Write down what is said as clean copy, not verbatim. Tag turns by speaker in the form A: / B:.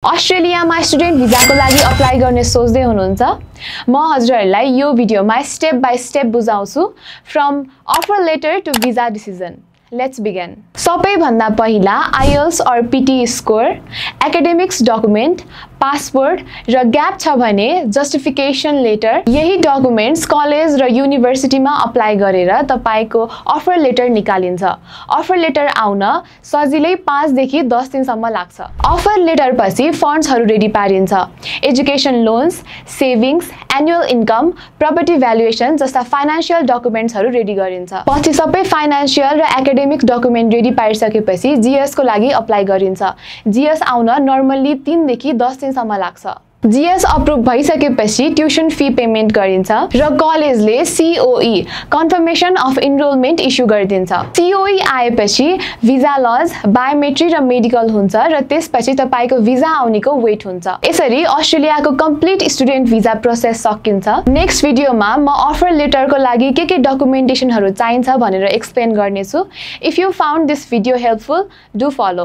A: अस्ट्रेलियामा स्टुडेन्ट भिजाको लागि अप्लाई गर्ने सोच्दै हुनुहुन्छ म हजुरहरूलाई यो भिडियोमा स्टेप बाइ स्टेप बुझाउँछु from offer letter to visa decision. Let's begin. सबैभन्दा पहिला IELTS or PTE score, academics document, passport र ग्याप छ भने जस्टिफिकेसन लेटर। यही डकुमेन्ट्स कलेज र युनिभर्सिटीमा अप्लाई गरेर तपाईको अफर लेटर निकालिन्छ। अफर लेटर आउन सजिलै 5 देखि 10 दिनसम्म लाग्छ। अफर लेटर पछि फन्ड्सहरू रेडी पारिन्छ। Education loans, savings, annual income, property valuation जस्ता फाइनान्शियल डकुमेन्ट्सहरू रेडी गरिन्छ। पछि सबै फाइनान्शियल र एकाडेमिक डकुमेन्ट रेडी पारिसकेपछि जीएस को लागि अप्लाई गरिन्छ। जीएस आउन नर्मल्ली 3 देखि 10 दिनसम्म लाग्छ। जीएस अप्रुभ भइसकेपछि ट्युसन फी पेमेन्ट गरिन्छ र कलेजले COE confirmation of enrolment issue गरिदिन्छ। सीओई आएपछि भिजा लज, बायोमेट्री र मेडिकल हुन्छ र त्यसपछि तपाईको भिजा आउनेको वेट हुन्छ। यसरी अस्ट्रेलियाको कम्प्लिट स्टुडेन्ट भिजा प्रोसेस सकिन्छ। नेक्स्ट भिडियोमा म अफर लेटरको लागि के डकुमेन्टेसनहरू चाहिन्छ भनेर एक्सप्लेन गर्नेछु। If you found this video helpful, do follow.